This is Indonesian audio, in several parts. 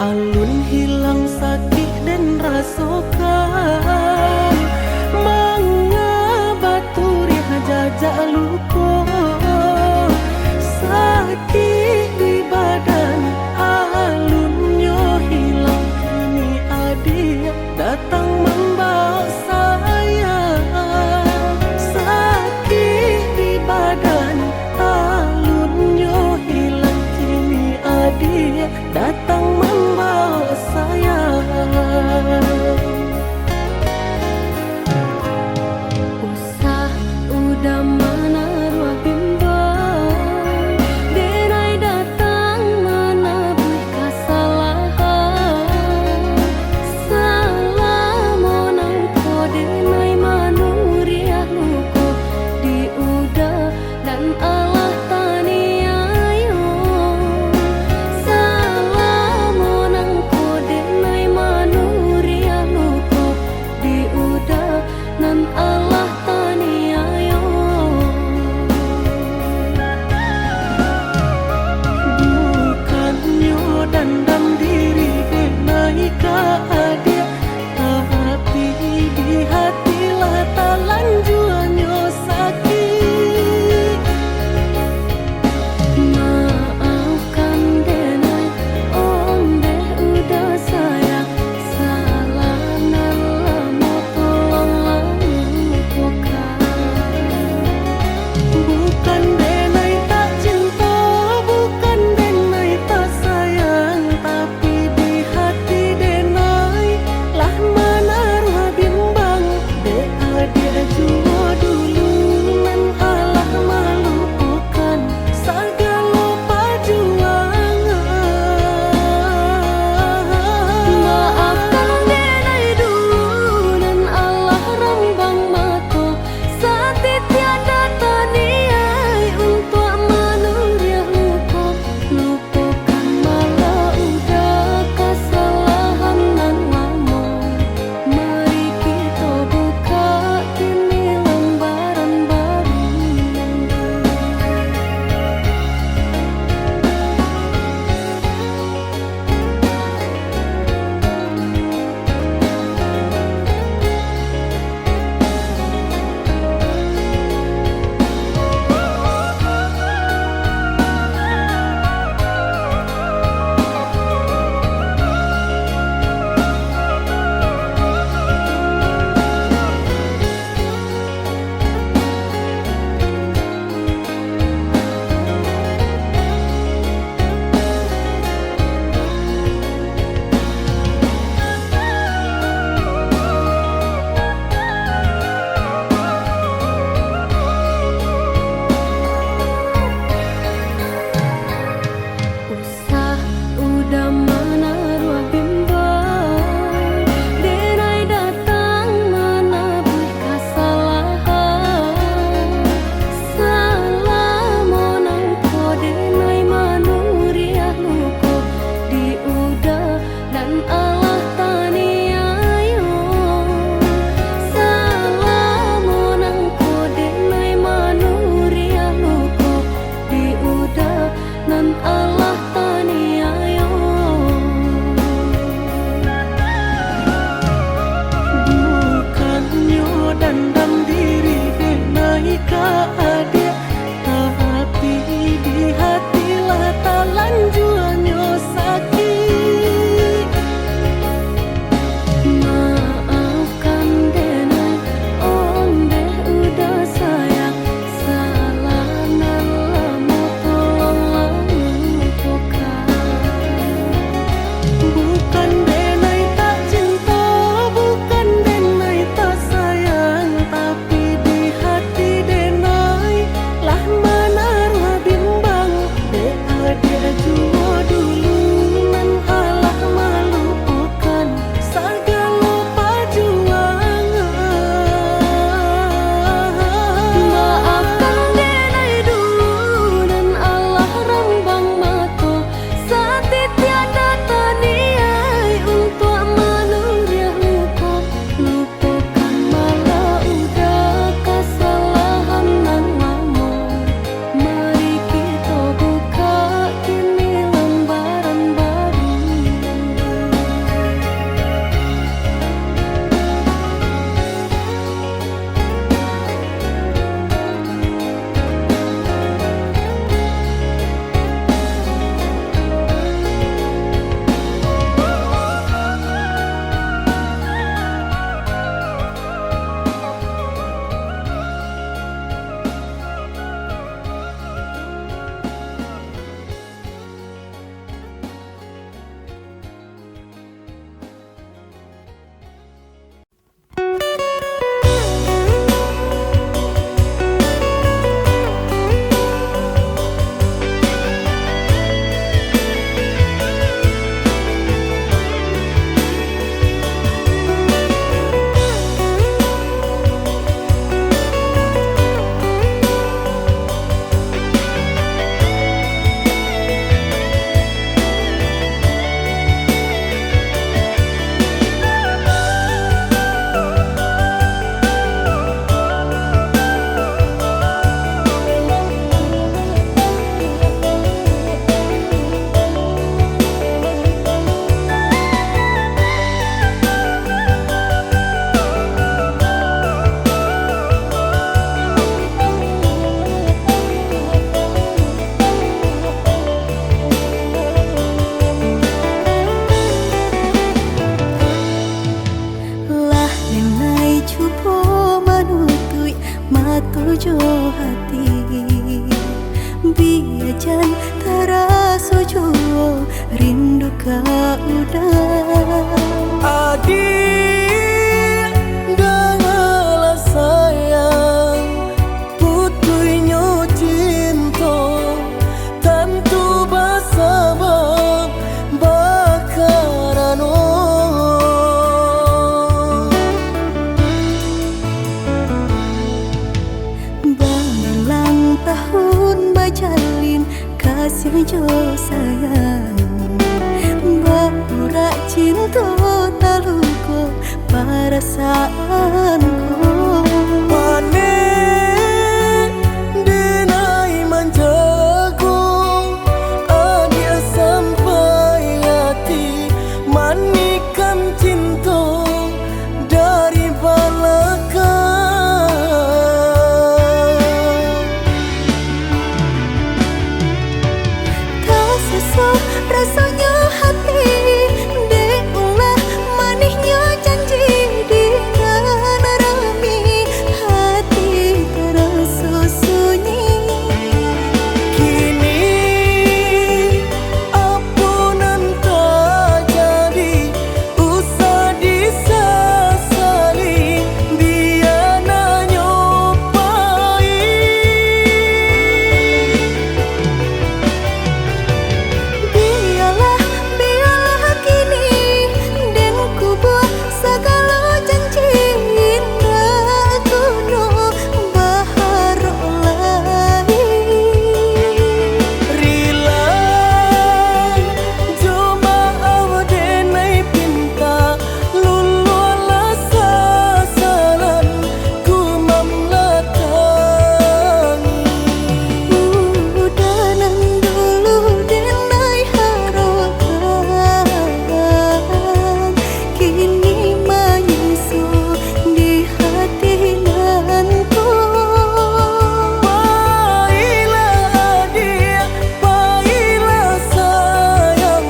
Alun hilang sakit dan rasokan, mengabaturi jajak luka. Sakit di badan alunnya hilang, kini adik datang membawa saya. Sakit di badan alunnya hilang, kini adik datang membawa saya. Usah udah mana ruah bimbang, denai datang mana bui kesalahan. Salah monang ko denai manuriah luko di udah dan Allah tani ayo. Salah cinta taluku perasaanku. Rasanya hati diulah manisnya janji dengan rami hati terasa sunyi. Kini ampunan tak jadi usah disesali dia nyobai. Biarlah kini dan kubur segala janji indah kuno baharolai. Rila cuma awdenai pinta lululah sasaran ku mamlatangi. Udanan dulu denai harapan kini menyusu di hati nanku. Baiklah dia, baiklah sayang,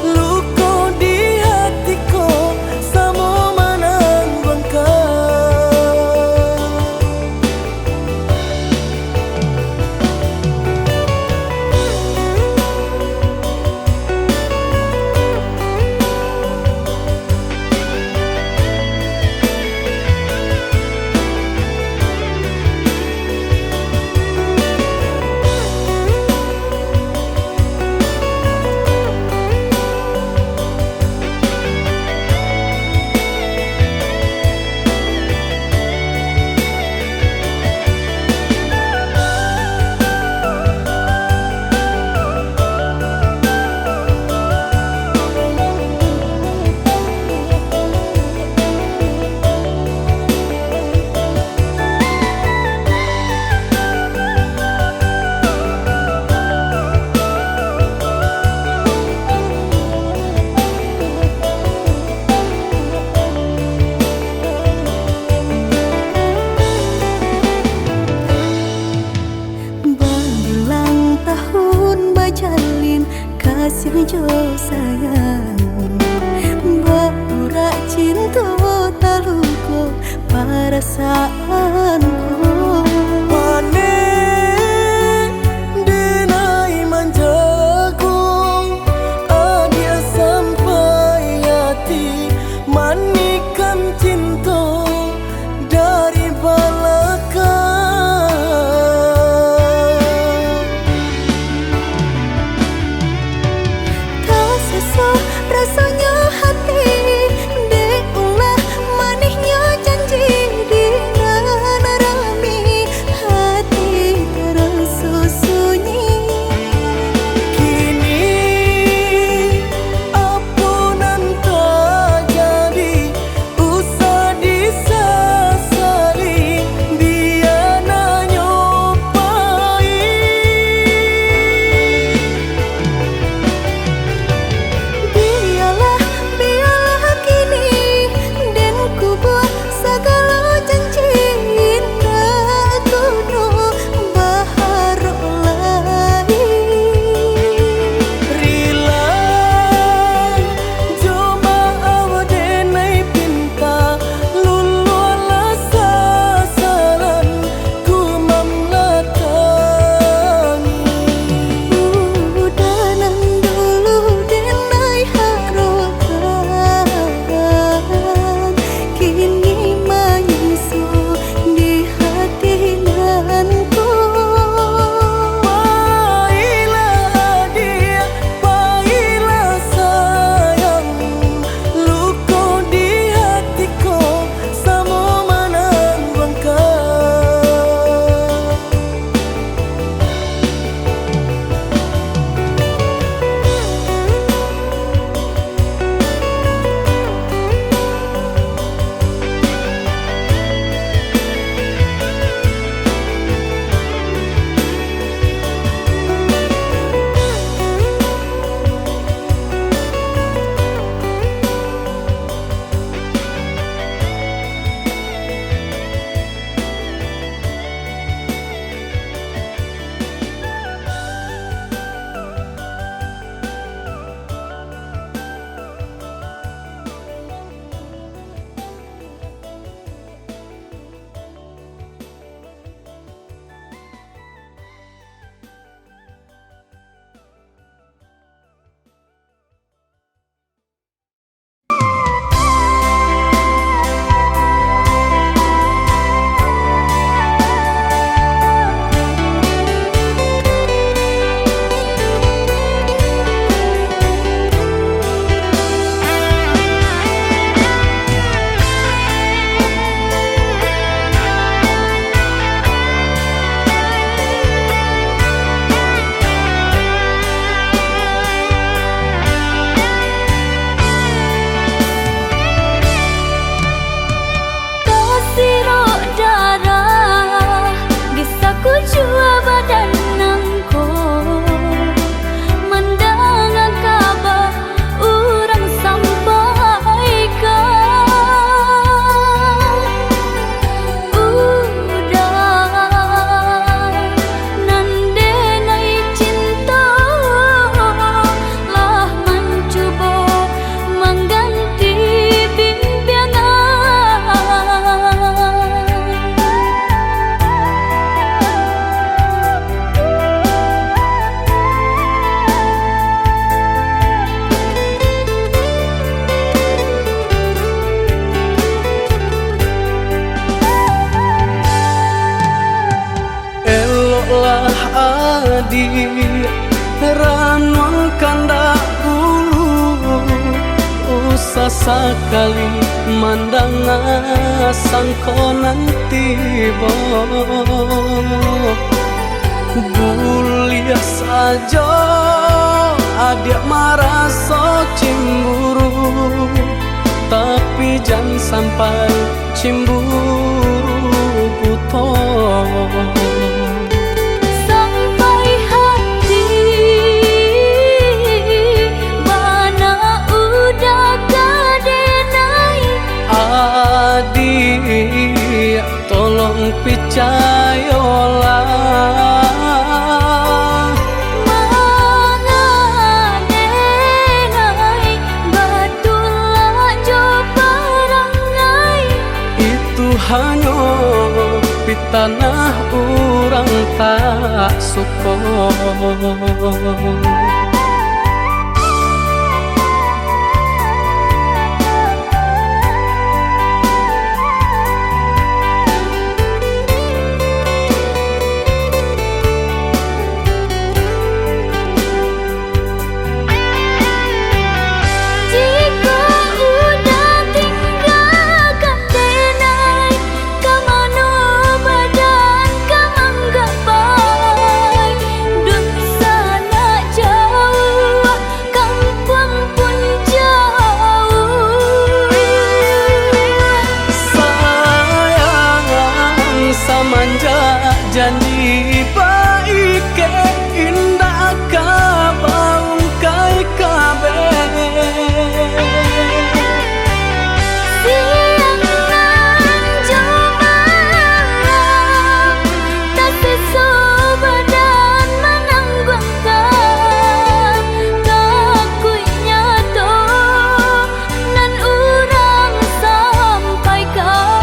luka di hatiku sama Berulang tahun bajalin kasih jo sayang, berurak cinta taluku perasaanku. denai manjaku dia sampai hati manikan cinta dari belakang. Rasanya hati diulah manisnya janji dengan rami sekali mandang sangko nanti Gulia saja adik marah so cemburu, tapi jangan sampai cemburu buto. Sampai hati mana udah kadenai. Adik tolong percayalah, hanya di tanah orang tak suka. Janji baik ke indah kabau kai kabe. Siang nan jumalang tak sesu badan menanggungkan kakunya to nan urang sampaikan.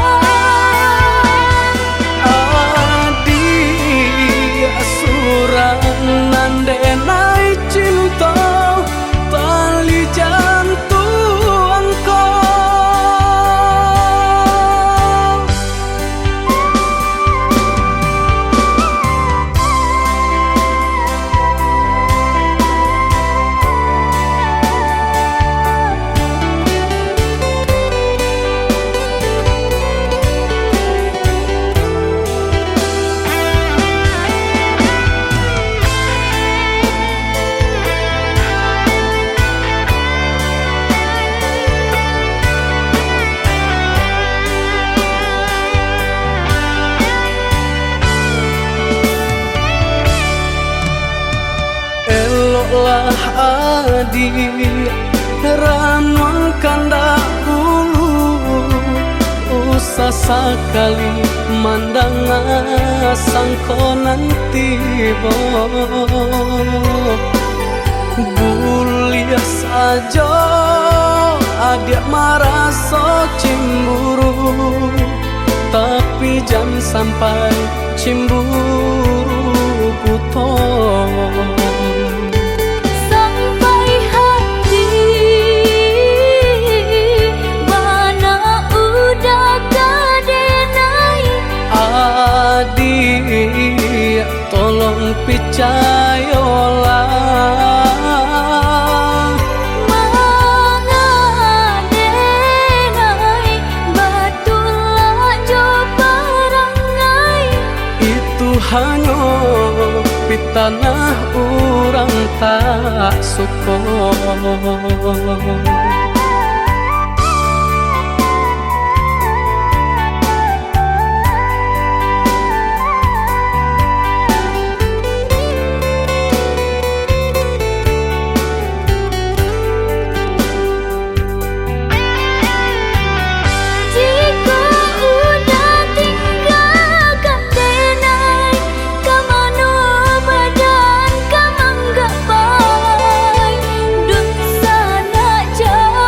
Nandenai cinta tali jantungku. Eloklah adik ranungkan dahulu, usah sekali mandang sangko nanti Gulia saja adik marah so cemburu, tapi jangan sampai cemburu buto. Sampai hati mana udah kadenai. Adik tolong percayalah, mangadenai batulah jo parangai. itu hanya di tanah orang tak suka. Jika udah tinggal kadenai, kamano badan kamang gapay. Dun sana jauh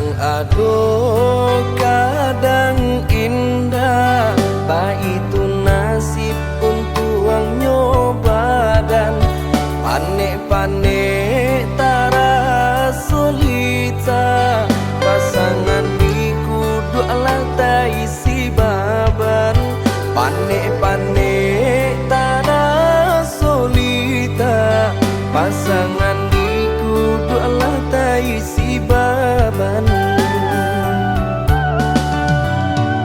Kadang aduh, kadang indah, tak itu nasib untuk ang nyoba dan panik-panik tara solita. Pasangan di kudu alat isi baban, panik-panik tara solita. Pasangan di kudu alat isi baban.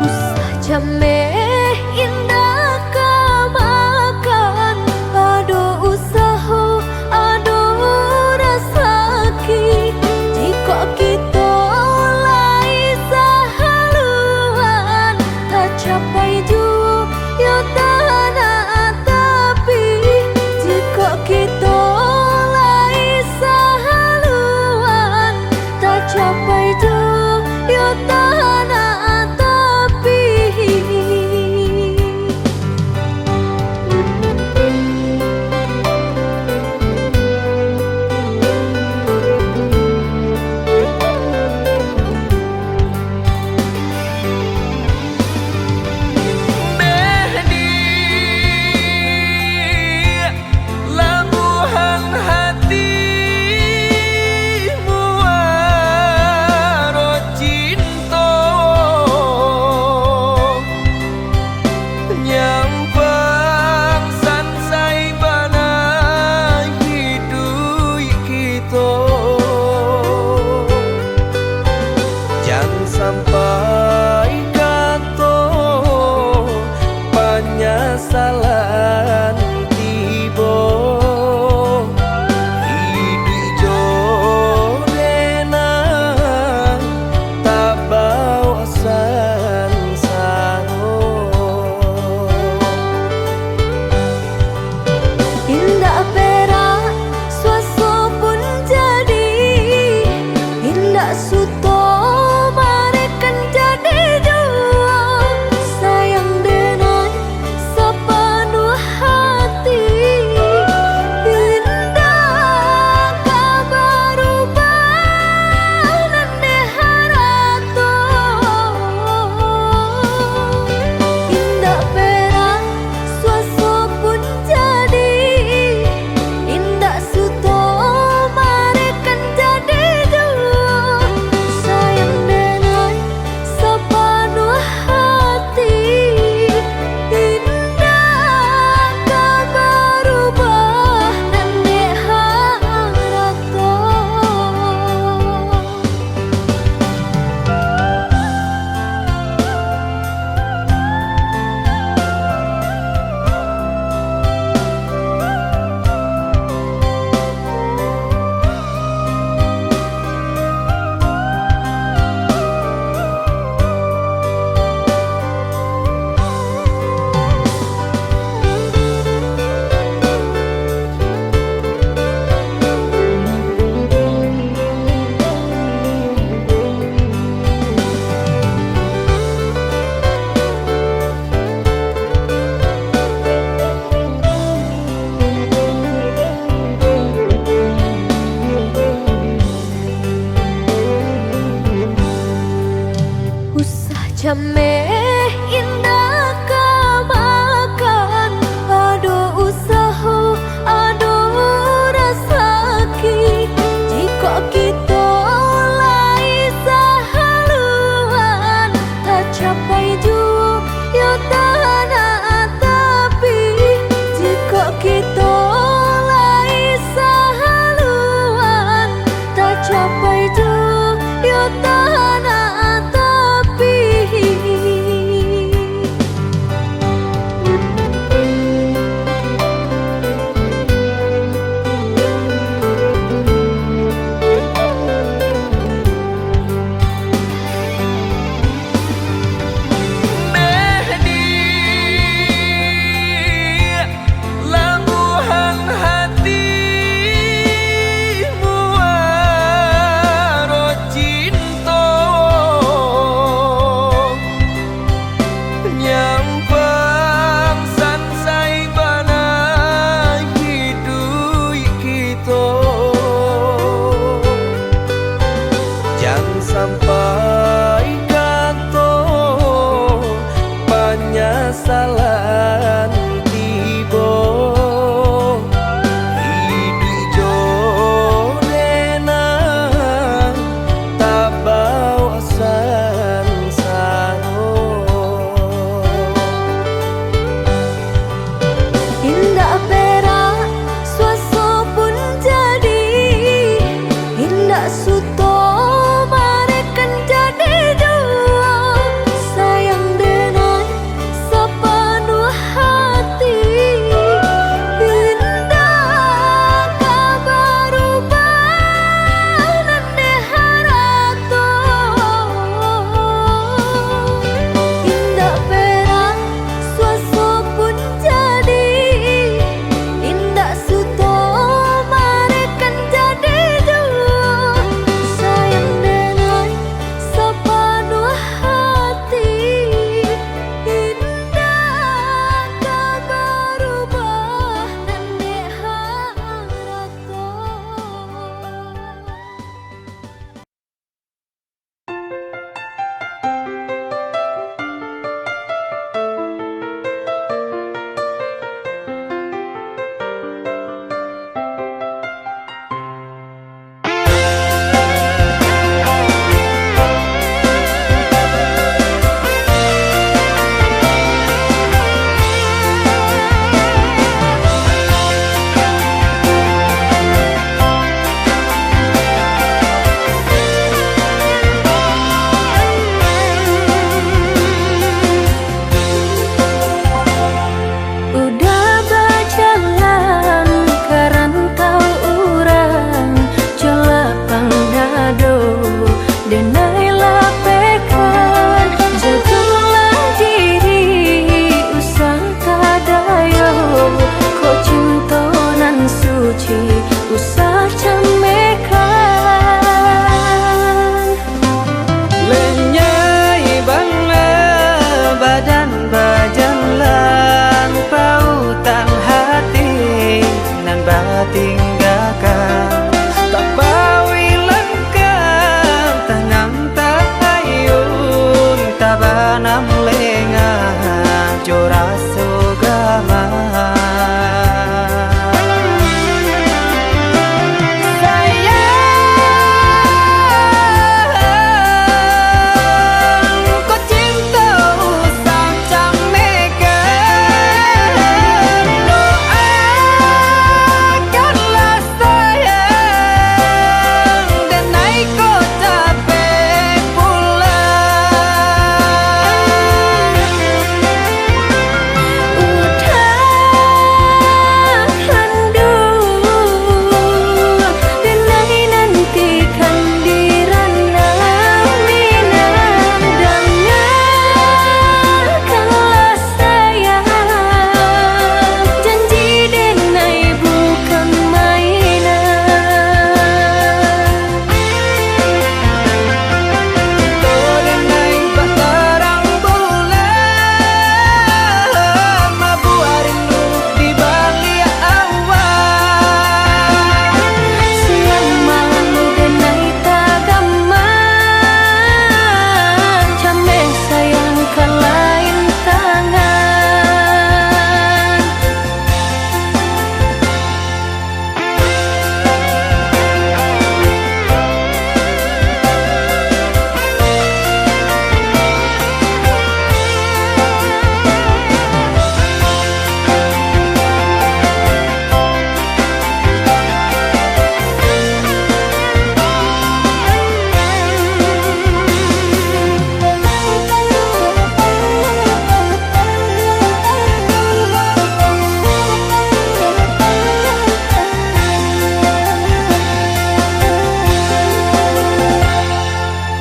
Usah jameh indah kamakan, aduh usaha, aduh rasaki. Jika kita lai sahaluan, tak capai juga tanah tapi. Jika kita lai sahaluan, tak capai juga tanah tapi. Labuhan hatimu waro cinta, nyampang sansai bana hidup kita. Jangan sampai kata penyesalan tiba. Hidup jodena tak bawa sansaro. Indah perak suaso pun jadi, indah suto marekan jadi jua. Sayang dengan sepenuh hati, indah kabar ubah nande harato. Indah perak suaso pun jadi, indah suto marekan jadi jua. Sayang dengan sepenuh hati, indah kabar ubah nande harato. Usah jameh indah kamakan, aduh usaha, aduh rasaki. Jika kita lai sahaluan, tak capai juga tanah tapi. Jika kita lai sahaluan, tak capai juga tanah tapi. Labuhan hatimu waro cinta,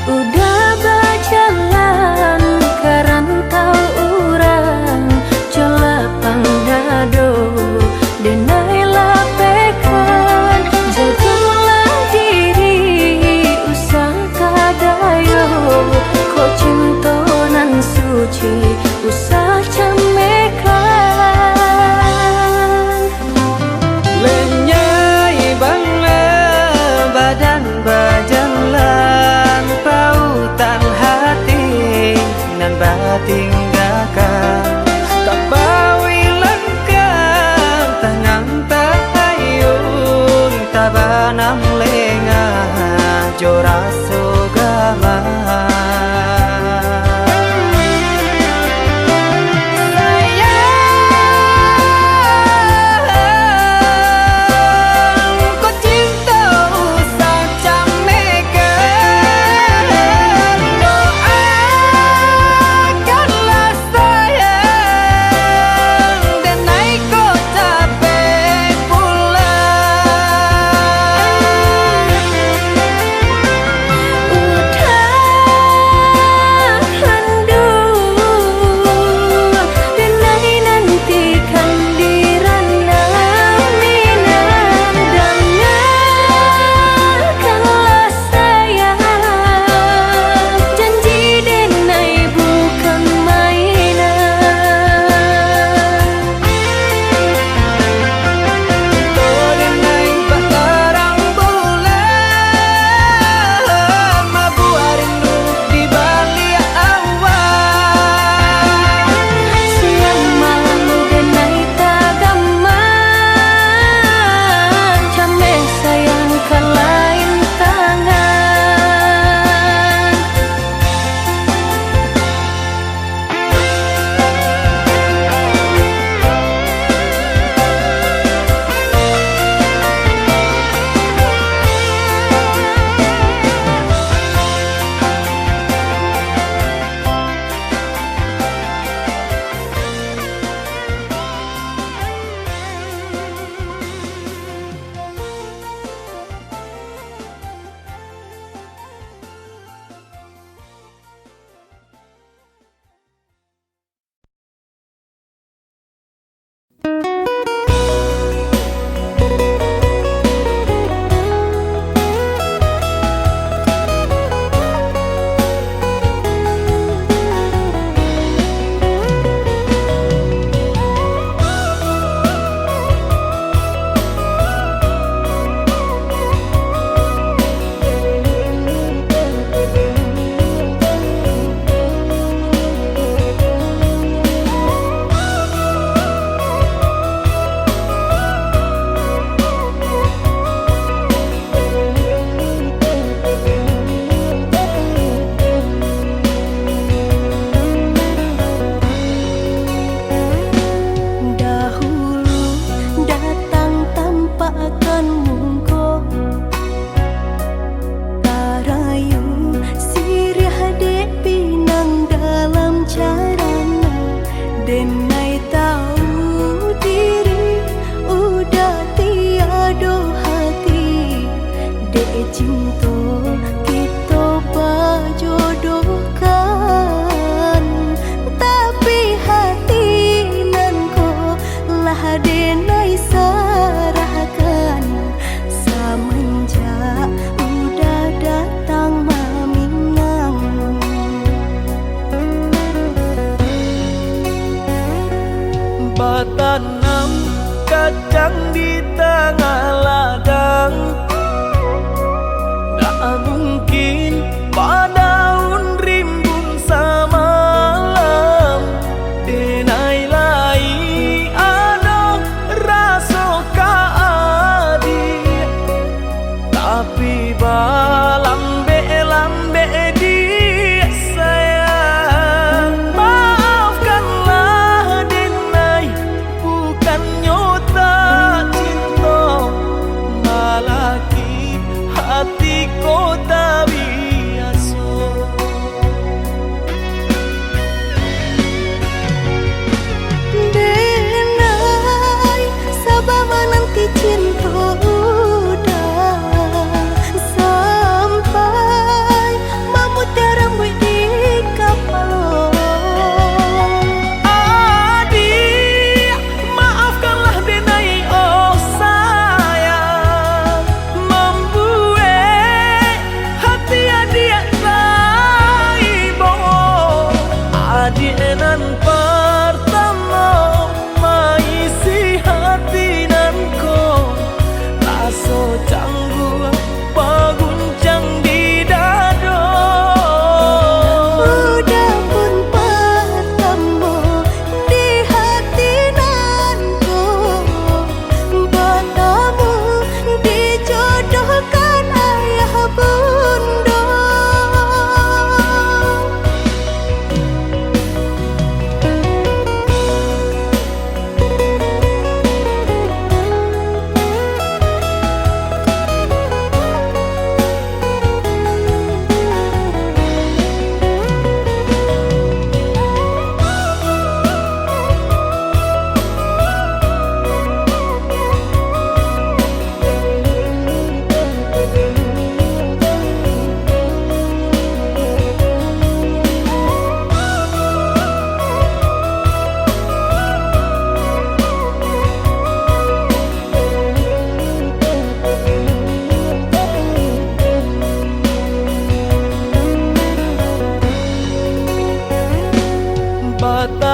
Udah berjalan ke rantau urang Jalapang dado denailah pekan Jagalah diri usah kadayo Kok cinta nan suci usah camekan Lenyai bangla badan bajalan Pautan hati nan bating gakang Tak bawi langkah tanang tak ayun Tabanam lengah joraso gama Tanam kacang di tengah ladang Tak mungkin padaun rimbun samalam Denai lai ada rasa kaadi Tapi lambe di sayang Maafkanlah bukan nyota cinta malah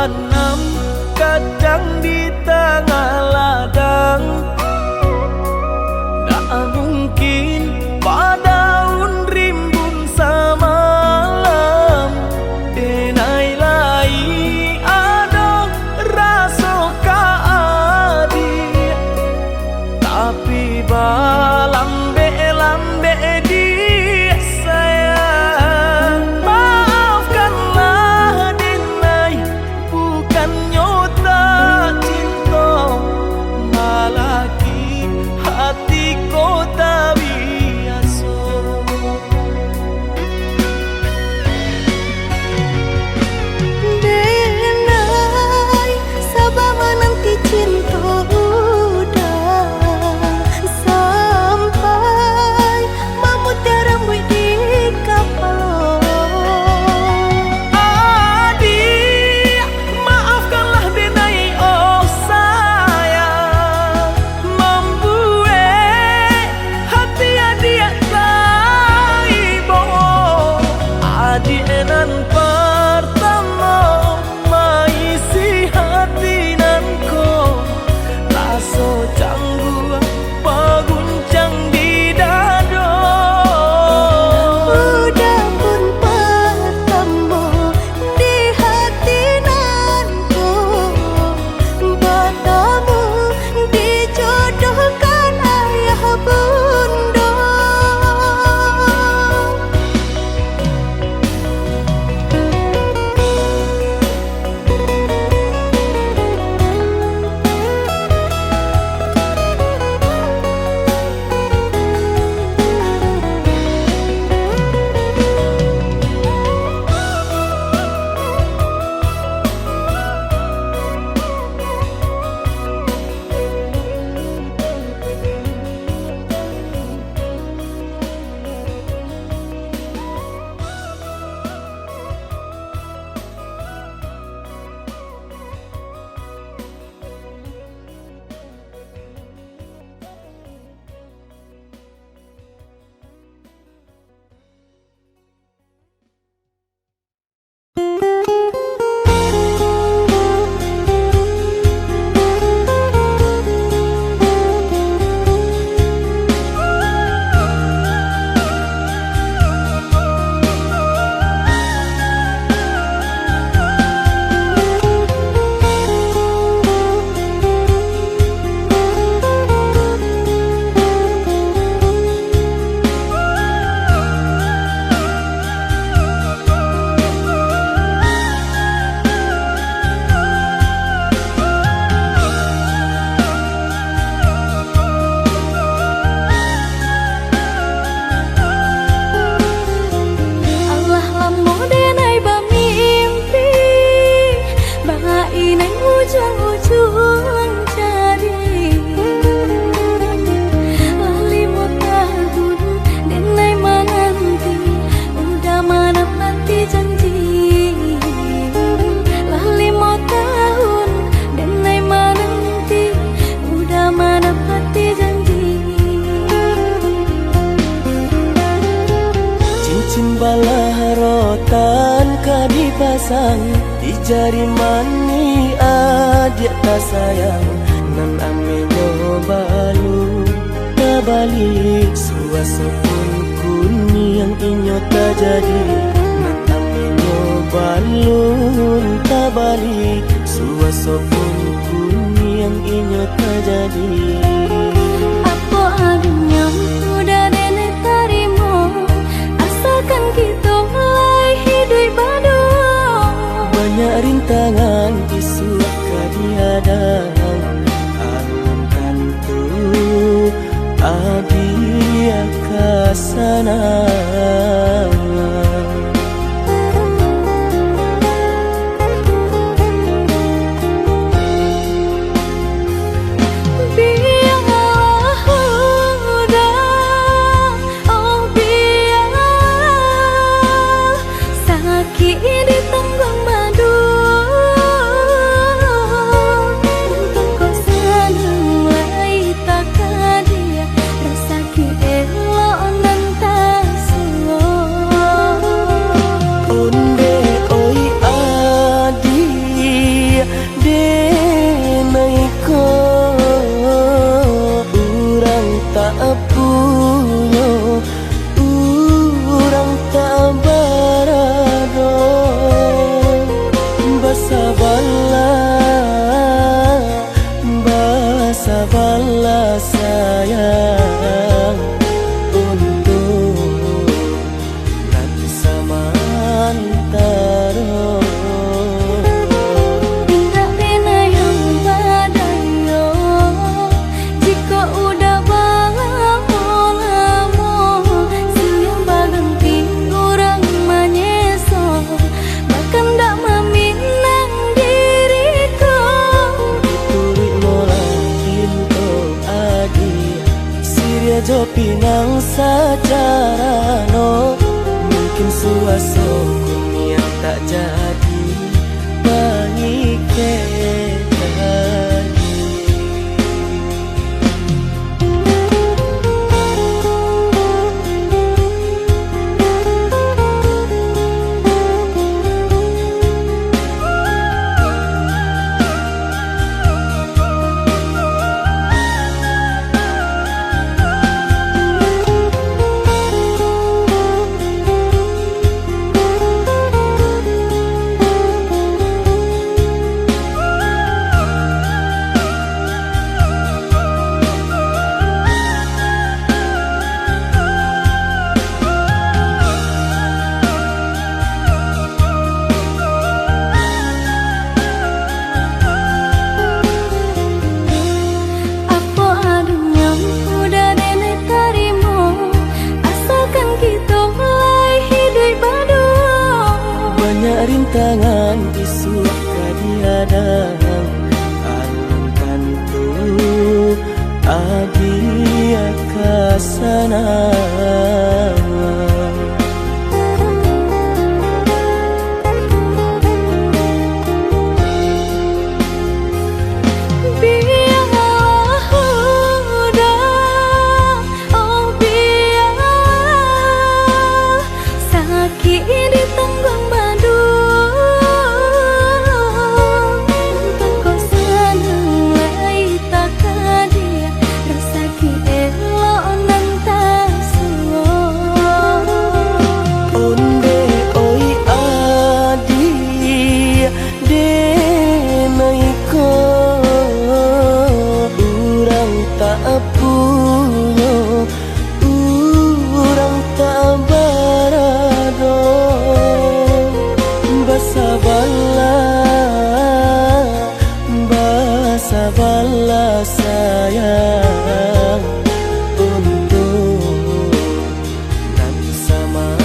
tanam kacang di tengah ladang. Tak mungkin padaun rimbun samalam, denai lai ada rasa kaadi. Tapi lambe di sayang, maafkanlah denai, bukan nyota cinta, malaki hatiku tak biasa. Denai sabar menanti cinta udah sampai memutih rambut di kepala. Adik, maafkanlah denai, oh sayang, membuat hati adik taibo. Adik nan pertama maisi hati nanko, rasa canggung paguncang di dada. Udah pun bertemu di hati nanku, bertemu dijodohkan ayah bunda. Allah lamo denai bermimpi, bagai neng ujung-ujung cari. Lali mau tahun denai menanti, udah menepati janji. Lali mau tahun denai menanti, udah menepati janji. Cincin balah rotan ka dipasang di jari mani adik tak sayang, nan amenyo balu kabalik suasa pun kuni yang inyo tak jadi, nan amenyo balu tak balik suasa pun kuni yang inyo tak jadi. Apa adanya udah nenek terima, asalkan kita mulai hidup baru. Banyak rintangan disuap kadihadang, alam tentu adia kasana. Sakit di tenggang madu. jadi mengikat lagi. Rintangan isu kadiadang alangkan tu adia kasana. Sabarlah sayang untuk nan samantara.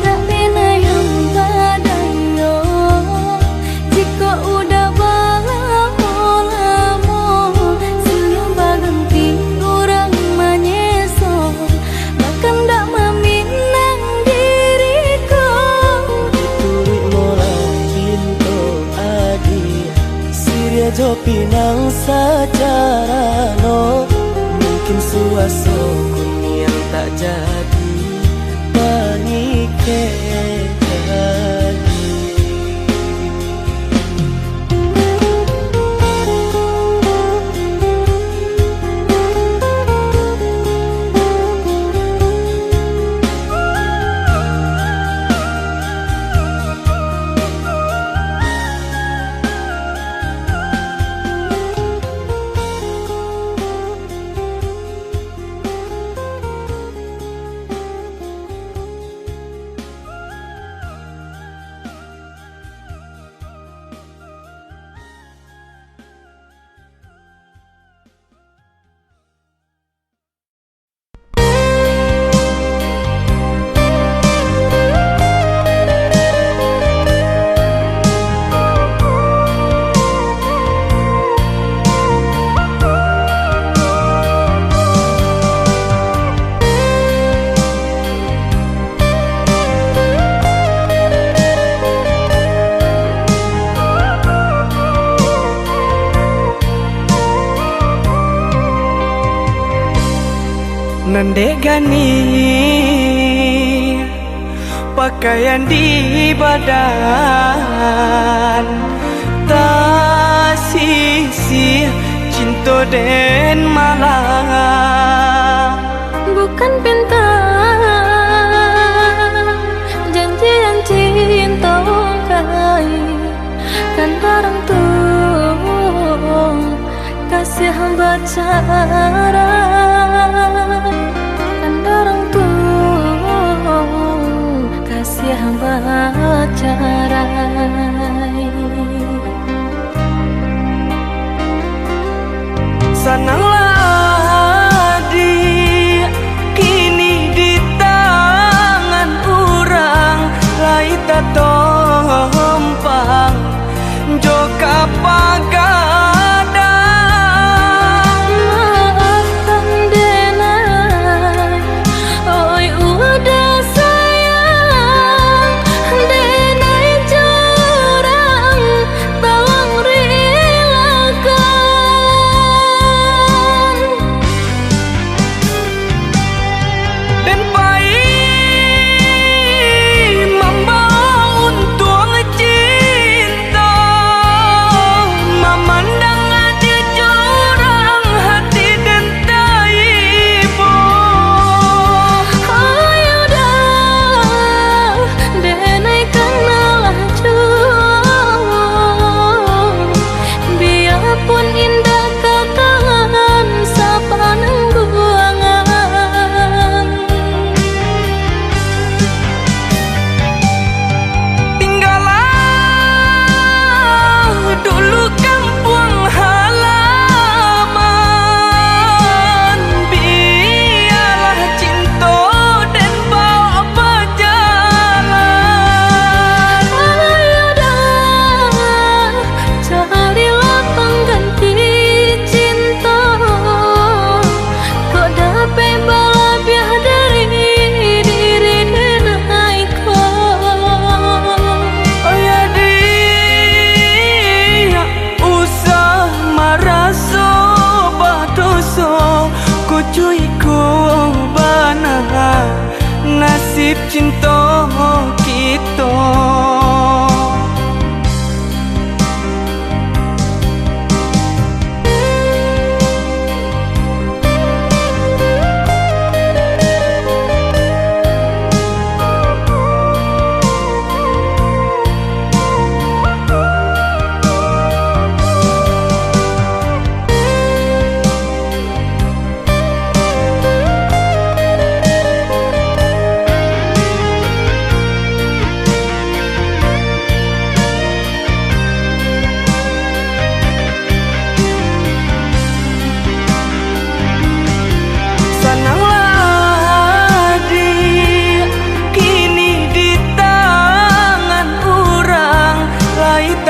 Tak pena yang badayo jika udah lamo siang baganti orang menyeso bahkan tak meminang diriku. Diturik mola Siria jo pinang secara no mungkin suaso yang tak jadi mengikat lagi. Nandegani pakaian di badan tak sisi cinta dan malam Bukan pinta janji yang cinta kai kan barang tuh kasih hamba cara kan barang tuh kasih hamba cara sananglah kini di tangan orang lai tak tompang joka pagadang maafkan nasib cinta kita.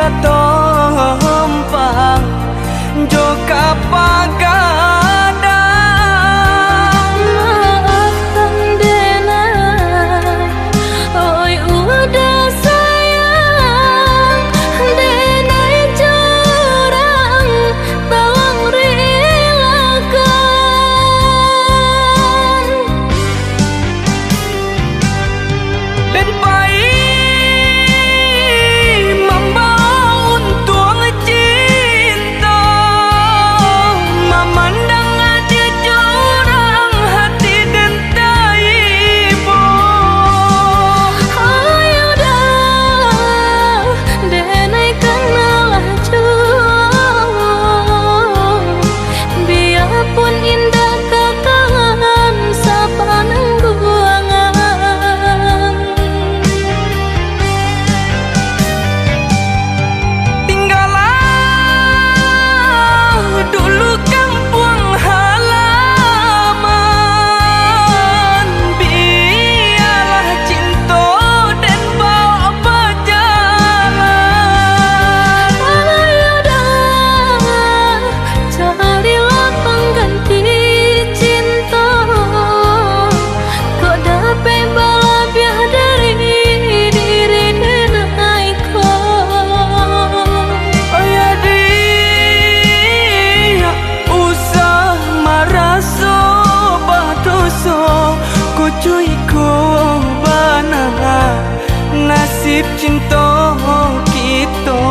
Tompang joka pagadang maafkan denai, oi udah sayang denai curang tolong relakan dan baik nasib cinta kita.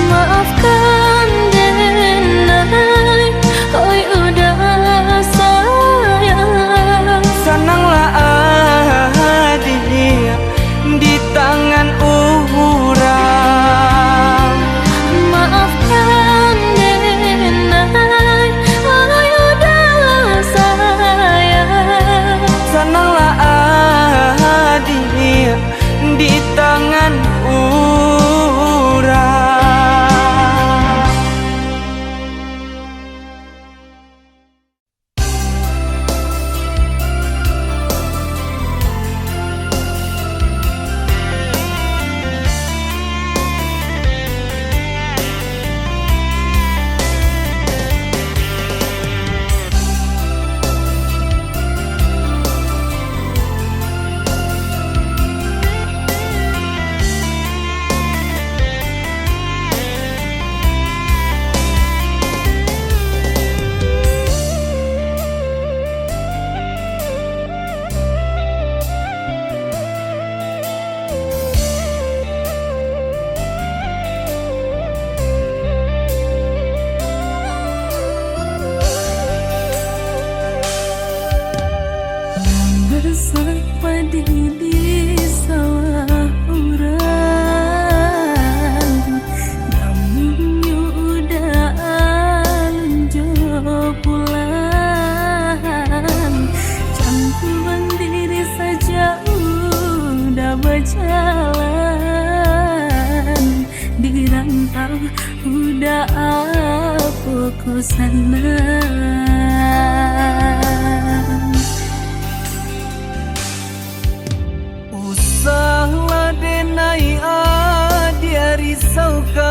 maafkan denai, oi udah sayang Senanglah adik di tangan orang. maafkan denai, oi udah sayang Senanglah adik di tangan orang. Bersak padi di sawah urang, namun udah alunjo pulang. Campuran diri saja udah berjalan, di rantau udah apa ku sana. Usahlah denai dia risaukan,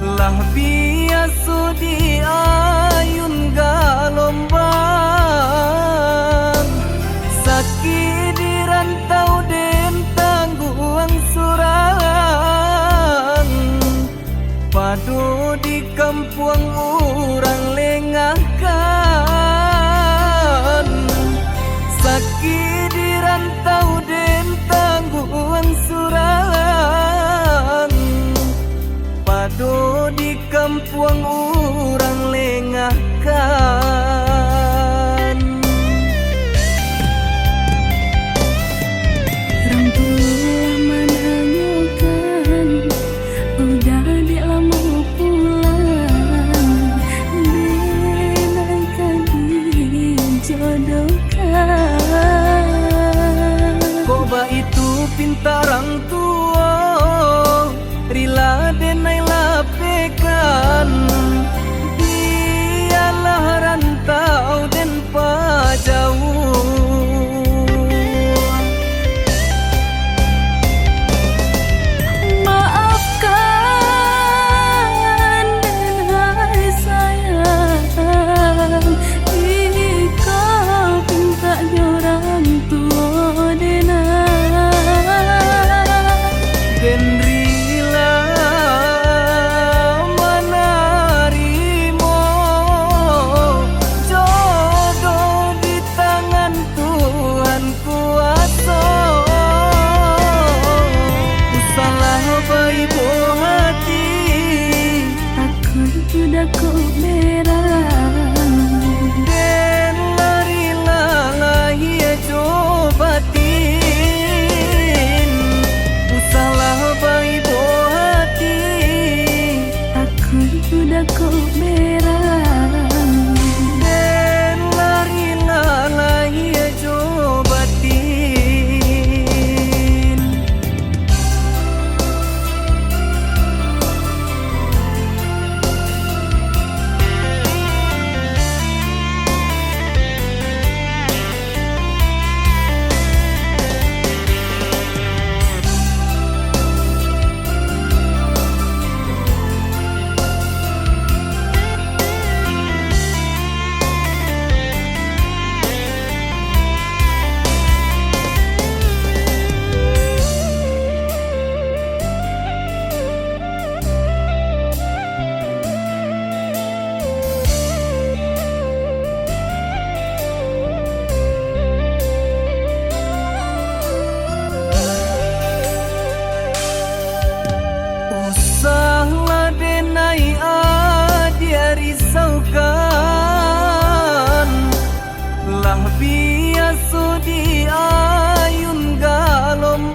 lah biasa di ayun galombang. Sakit di rantau den tangguang surang, padu di kampung orang kampuang urang lengahkan. Orang tua menanyakan, udah dek lama pulang, denaikan dijodohkan. Koba itu pintarang tua, rila denai lapekan. Dialah rantau den pajauh. Maafkan denai sayang, ikau pinta orang tua denai. Den rila menerimo jodoh di tangan Tuhan kuasa. Ku salah baibo hati, Aku sudah kau berang, den larila lahia cobatin. Ku salah baibo hati, aku sudah kau berang. den larila lahia cobatin. Usahlah denai adia risaukan, lah biasa di ayun galombang.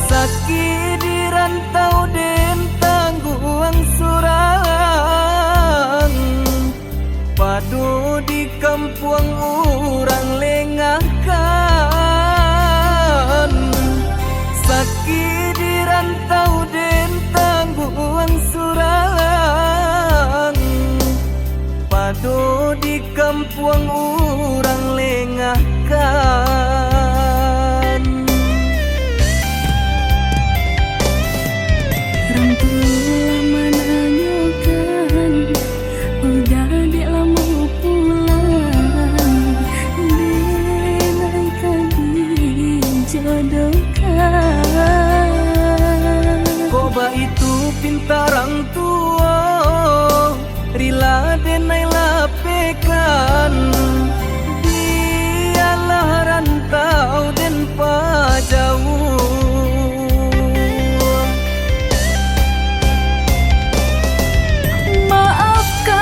Sakit di rantau den tangguang surang, padu di kampuang urang lengahkan. Sakit di rantau den tangguang surang, padu di kampuang urang lengahkan. Orang tua menanyakan, udah dek lama pulang, denaikan dijodohkan. Koba itu pintarang tua, rila denai lapekan. Dialah rantau den pajauh. Maafkan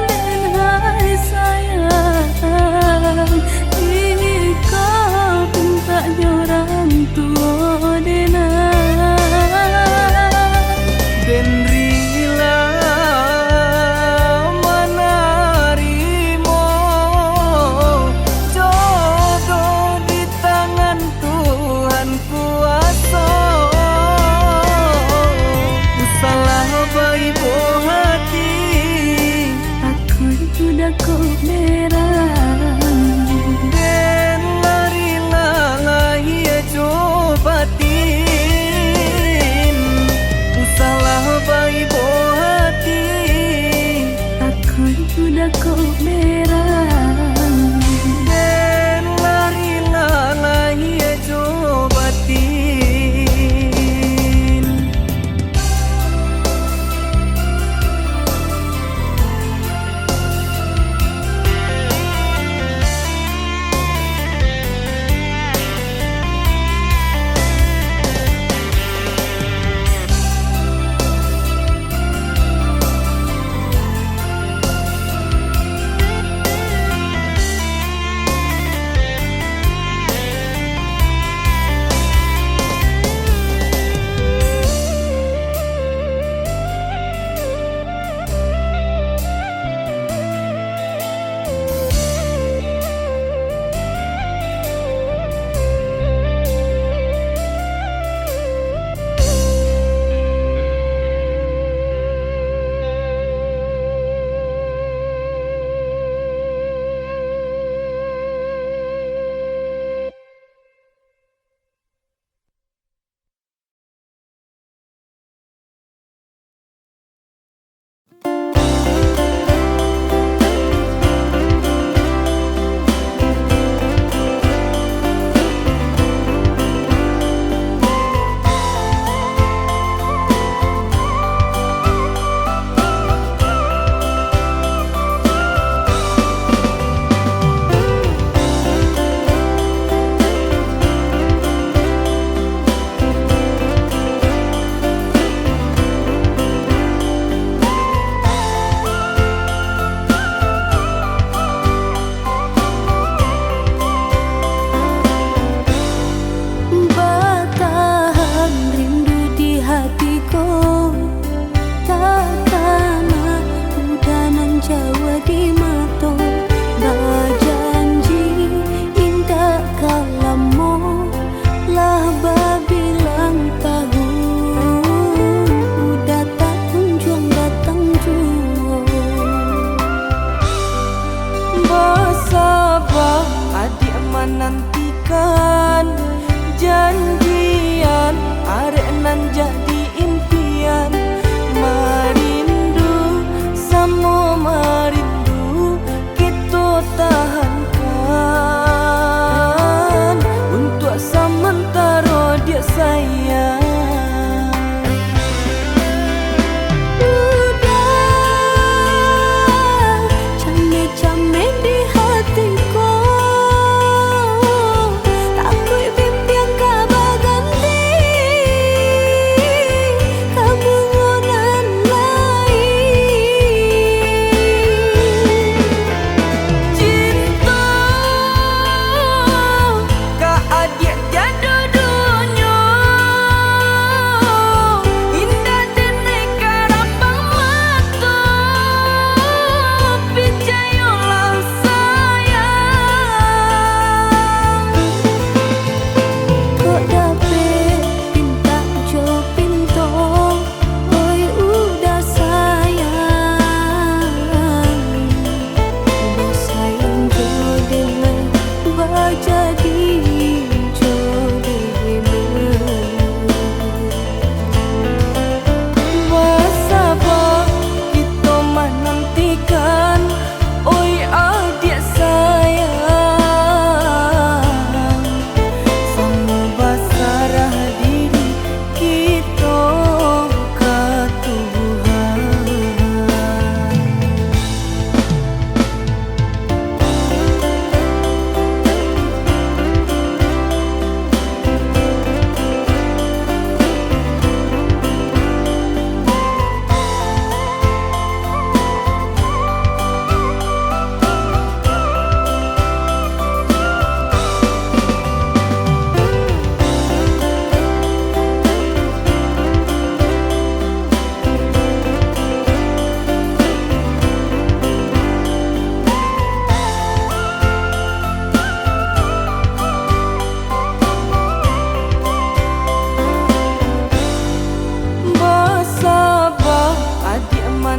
denai sayang, ikau pinta orang tua denai. Den rila menerimo jodoh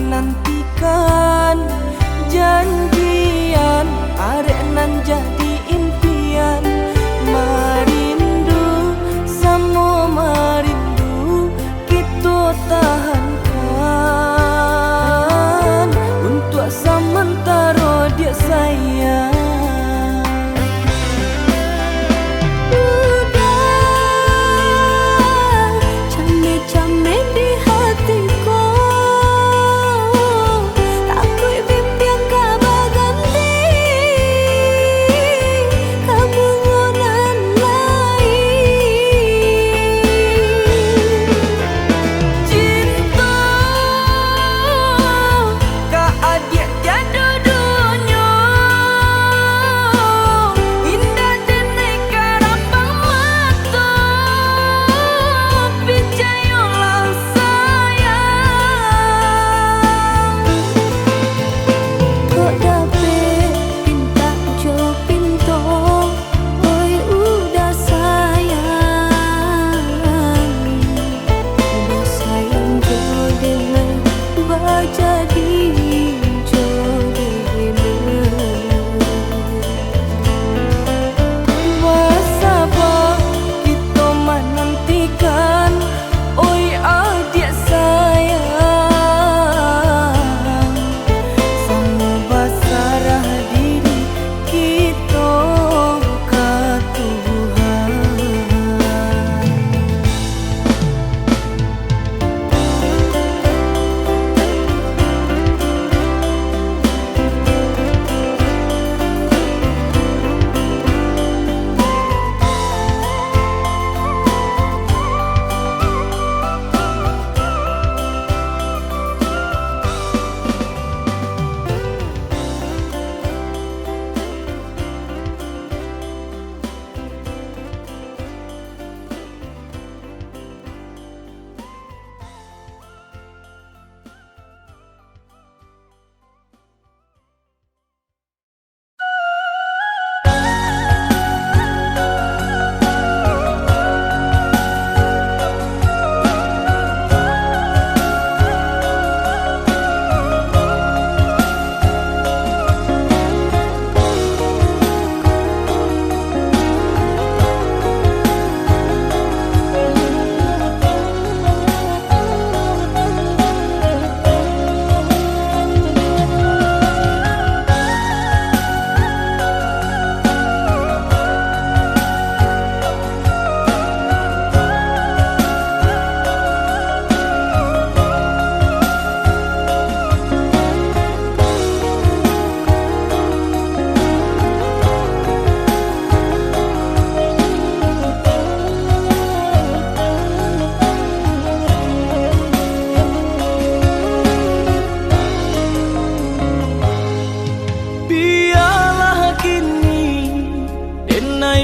menantikan janjian arek nan jadi impian. Marindu samo marindu kita tahankan untuk sementara dia sayang.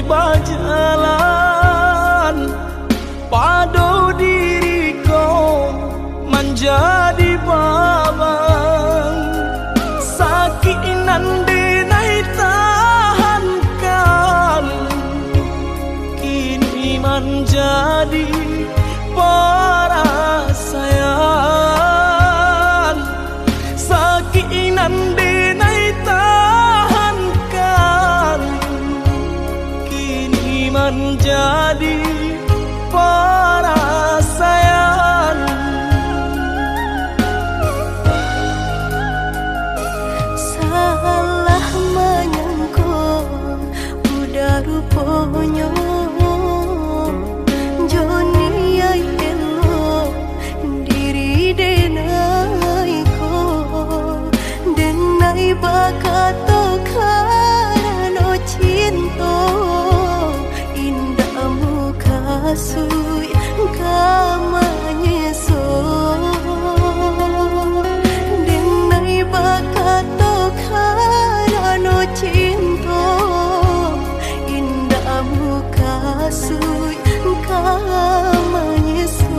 Berjalan padu diriku menjadi babang sakit nan denai tahankan kini menjadi perasaan sakit nan denai tahankan menjadi perasaan. Salah menyangka udah rupanya Joni ay elo diri denai ko denai bakato karena cinta kasui kamanya so denai bakato karano cinta indah muka kasui kamanya so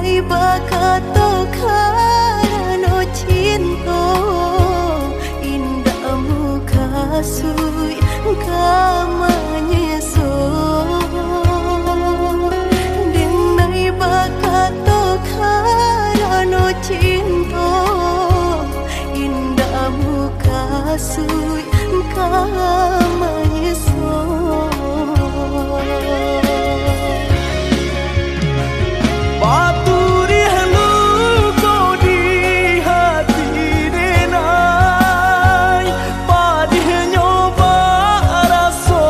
denai bakato karano cinta indahmu kasui kamanyeso denai bakato karano cinta indahmu kasui kamanyeso. Paturi halu kau di hati denai, padih nyoba rasa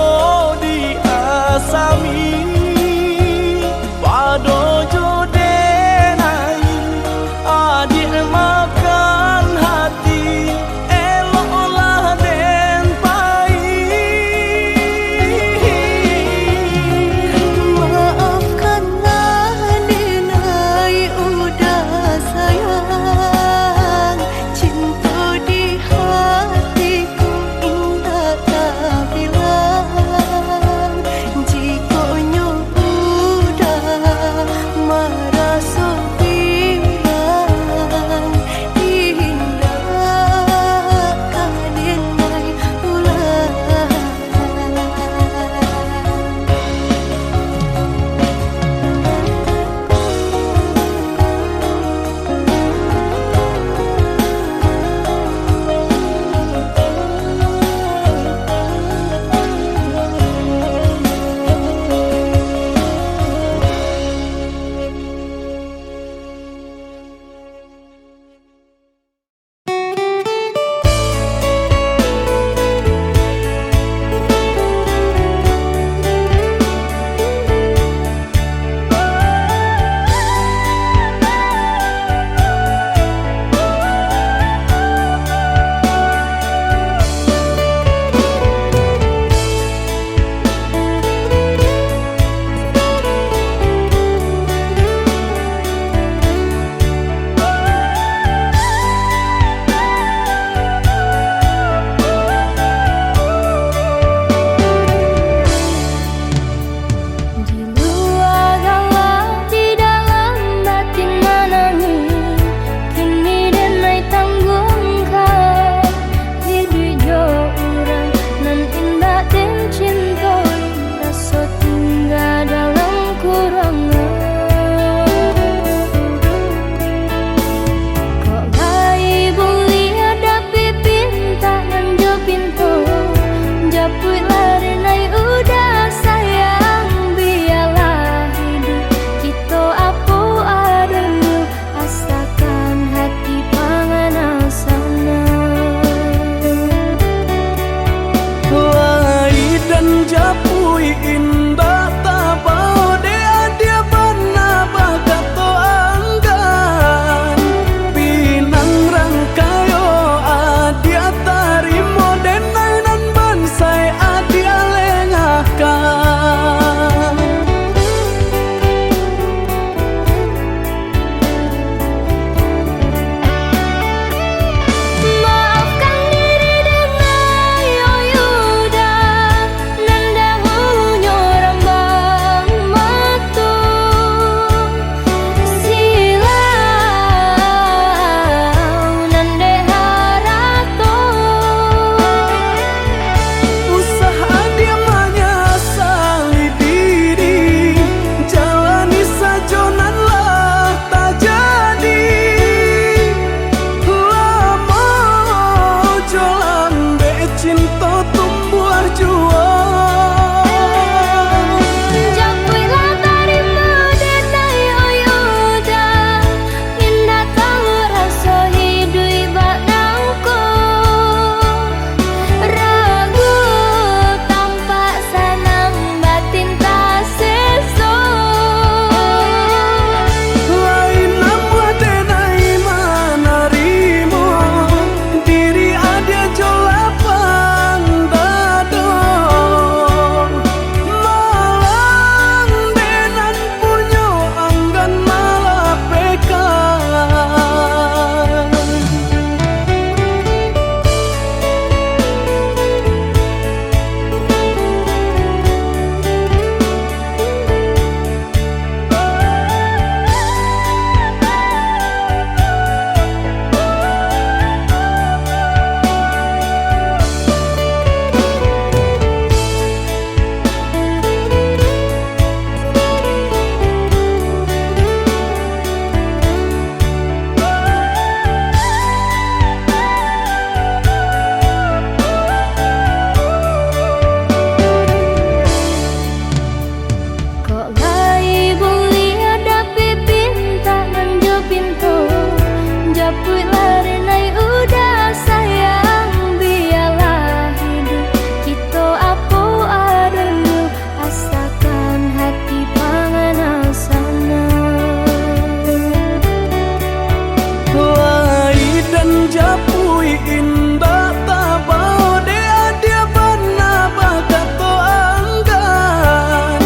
japui indah tabao de adia bana bakato anggan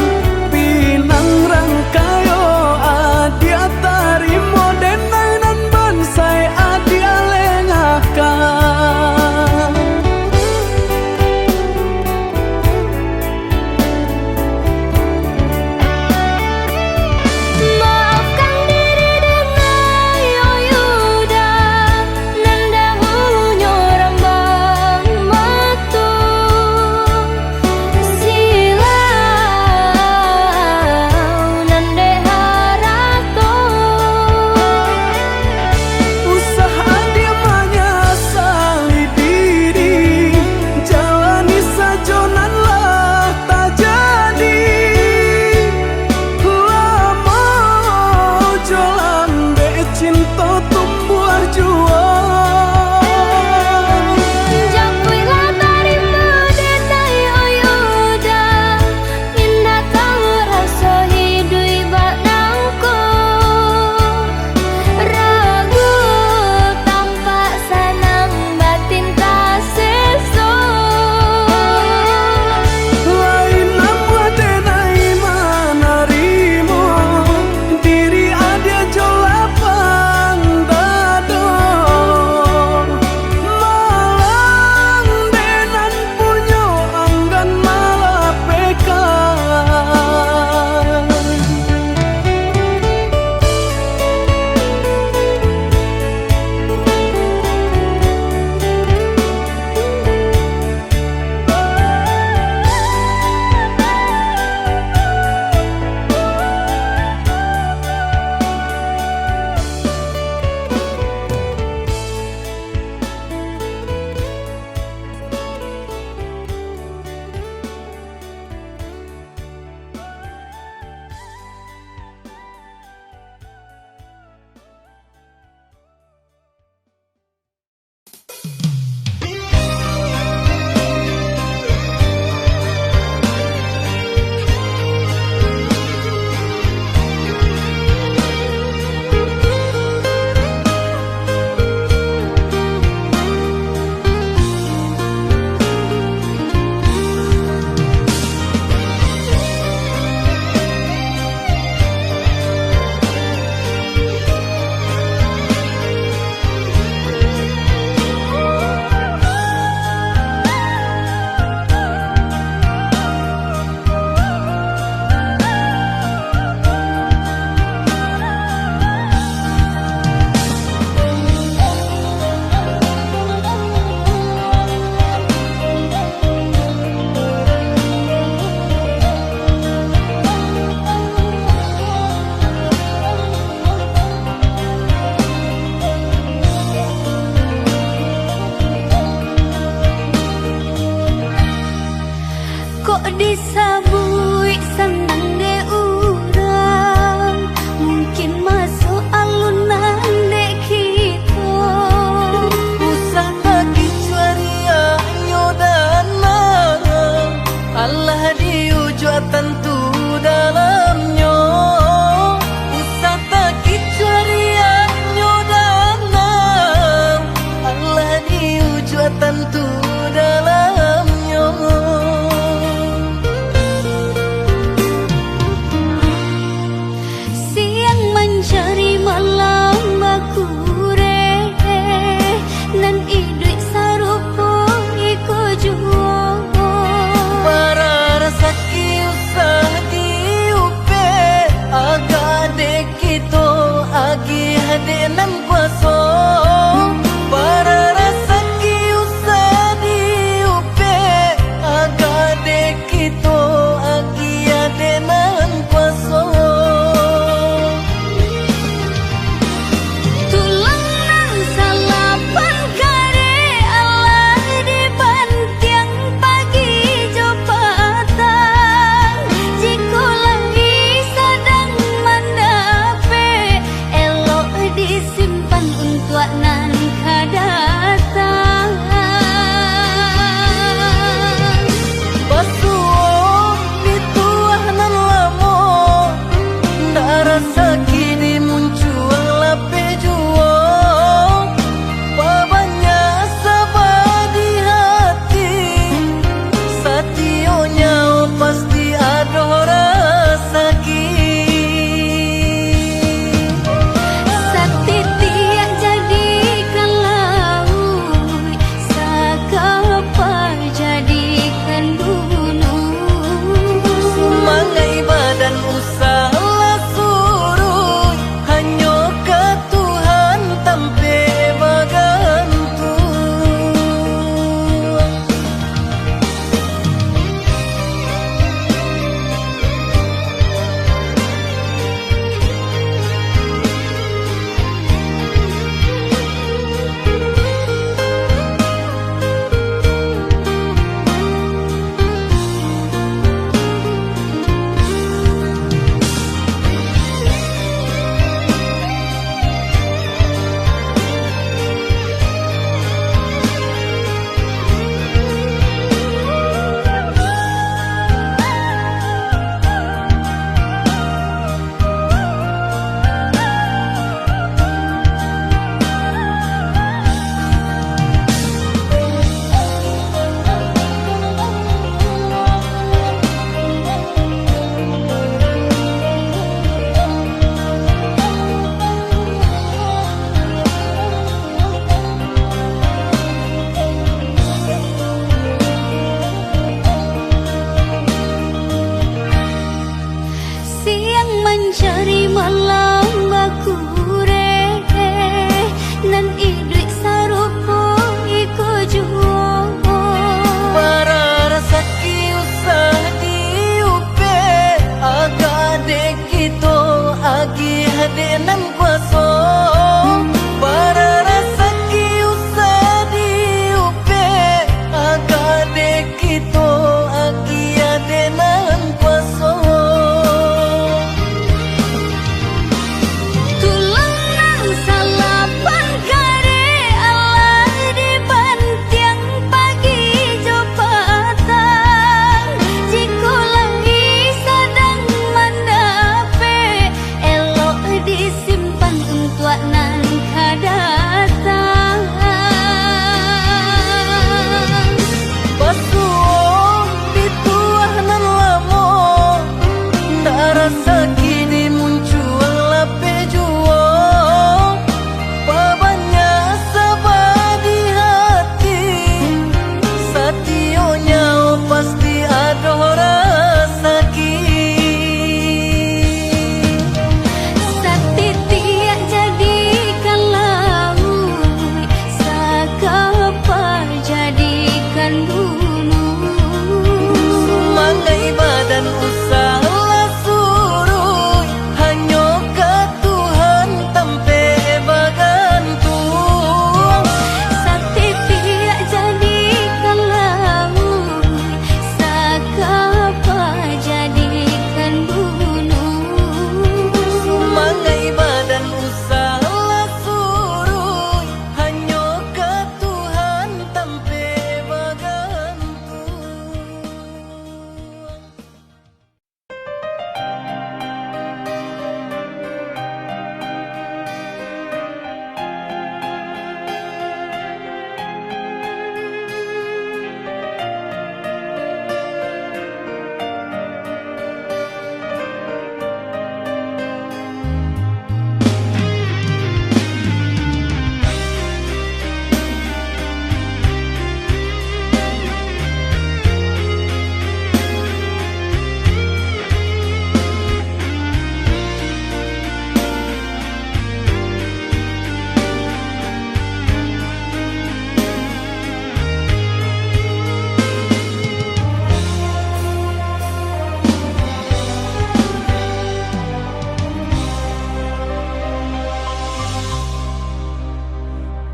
pinang rangkayo adia tarimo denai nan bansai adia lengahkan Maafkan diri denai oyuda nanda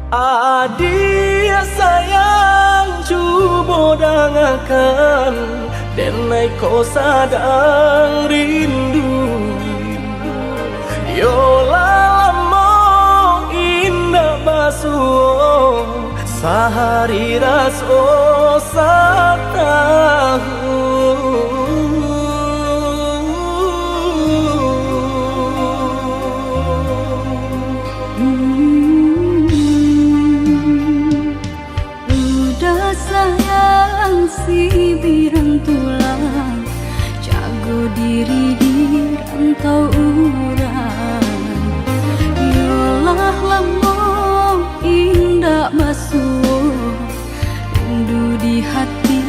Adia sayang cuba dangakan denai ko sadang rindu Yola lamo indah basuh sehari raso satahu si birang tulang jago diri di rantau urang yolah lamo indah basuh rindu di hati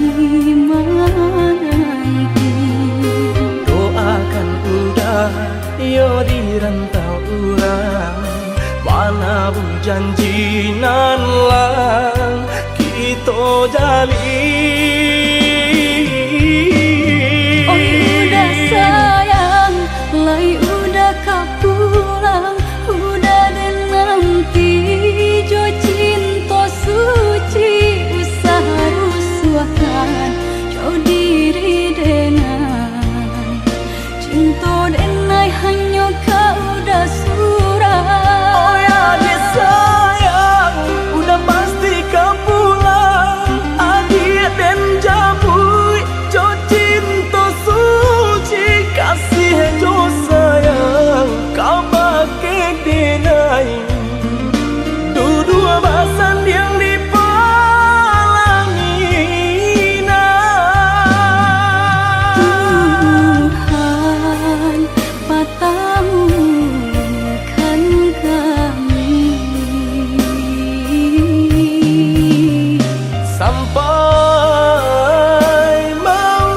menanti doakan udah yo di rantau urang mana bu janjinan lang kita jalin udah sayang, lai udah kau pulang, udah dan nanti jo cinta suci usaha rusuhkan jo diri denai cinta denai hanya kau udah surah. Oh ya dia sayang, udah pasti kau pulang adik dan jabui jo cinta suci kasih jo sayang kau pakai denai dua bahasan yang Tuhan patahkan kami sampai maut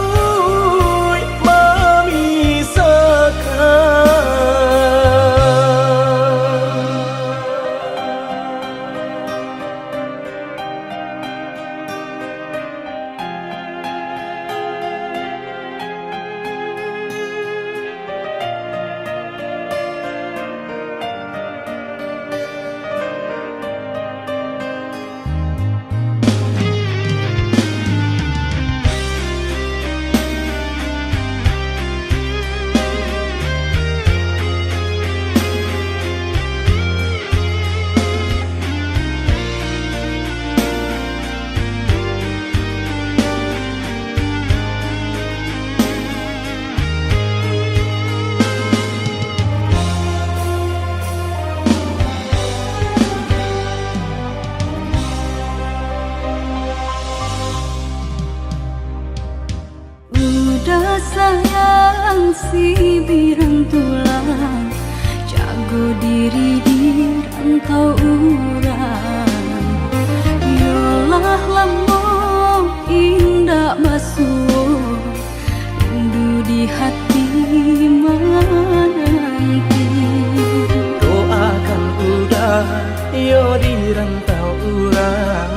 udah sayang si birang tulang jago diri di rantau urang yolah lamo indah basuh rindu di hati menanti doakan udah yo di rantau urang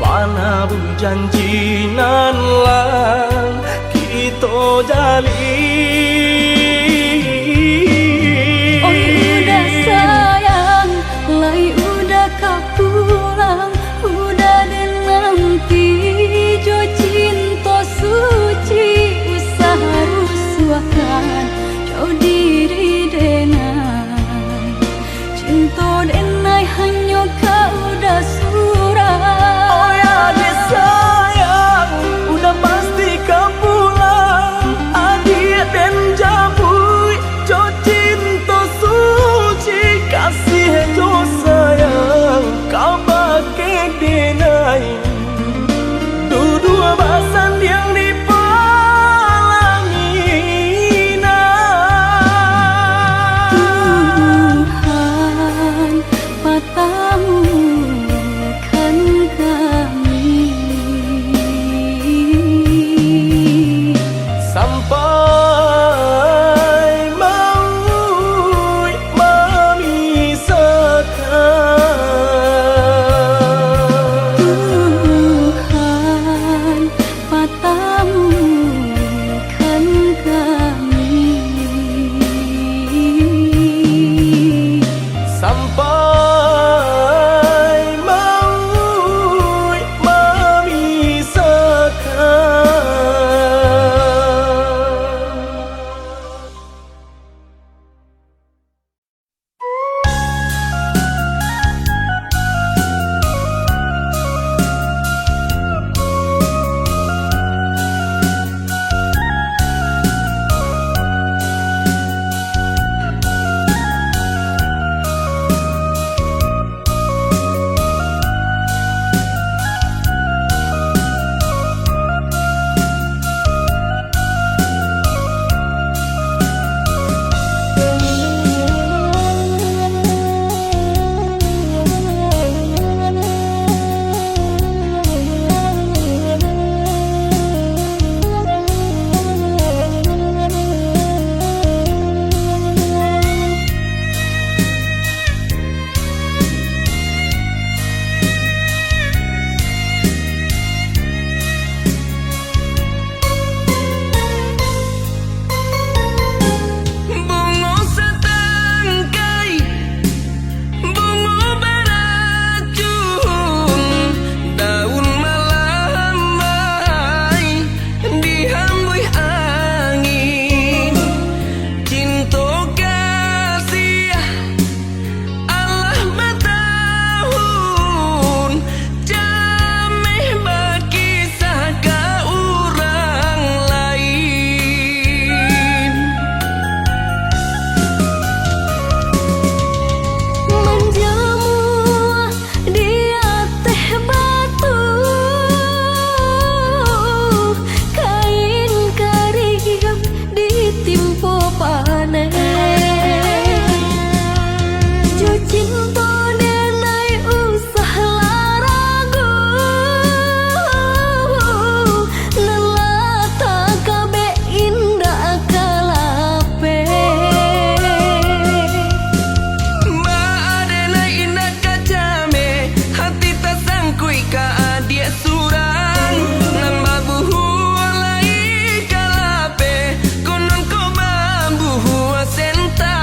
mana bu janjinan lang kita jalin udah sayang, lai udah kau pulang, udah dan nanti jo cinta suci usaha rusuhkan jo diri denai cinta denai hanya kau udah surah. Oh ya dia sayang, udah pasti kau pulang adik dan jabui jo cinta suci kasih jo sayang kau pakai denai dua bahasan yang Tuhan patahkan cinta denai usah laragu lelata kabe indah kalape Maadena indah kacame hati tak sangkui ka adia surang nan babuhu alai kalape konon ko babuhu senta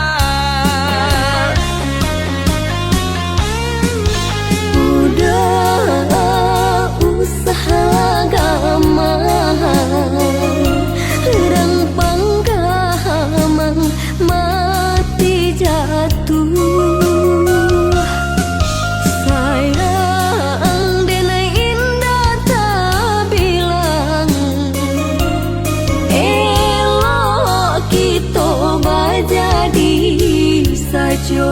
udah usaha gamang rang panggamang mati jatuh sayang denai indah tak bilang elok kita bajadi sajo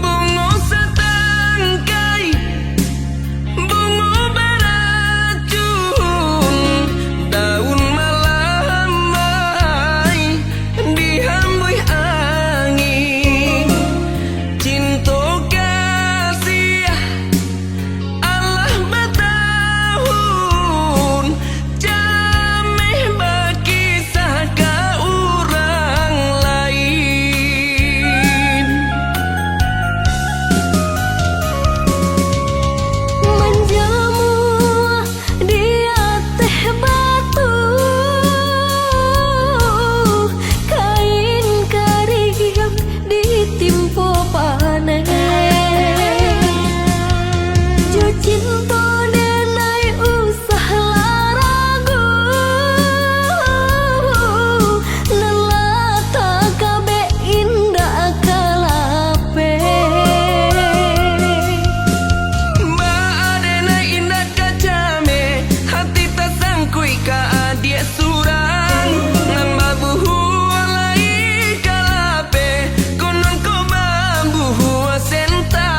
bungo setangkai bungo beracun daun malamai dihambui angin cinta kasih Allah bertahun jameh berkisah ke orang lain menjamu di atas batu kain kariak ditimpo panen jo cinta denai usah laragu lelata kabe indah kalape Maadena indah kacame hati tak sangkui ka adia surang nan babuhu alai kalape konon ko babuhu senta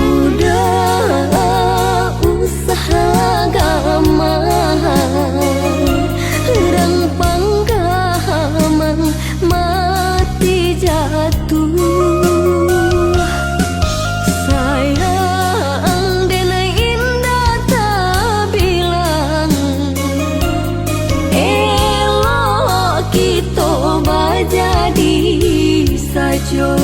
udah usaha gamang rang panggamang mati jatuh sayang denai indah tak bilang elok kita bajadi sajo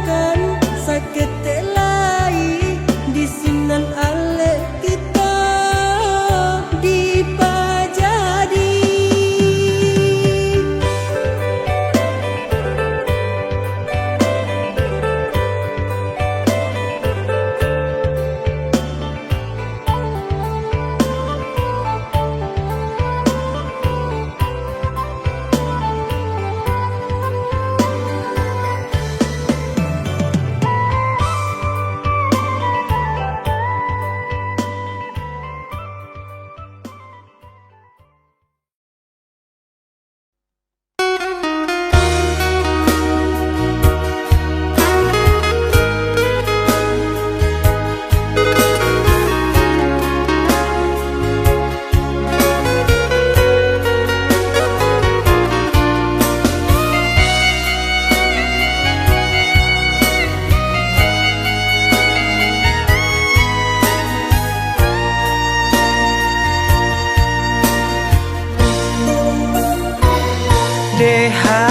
rasakan sakit telai di sinan ale kita di Pajadi. Deha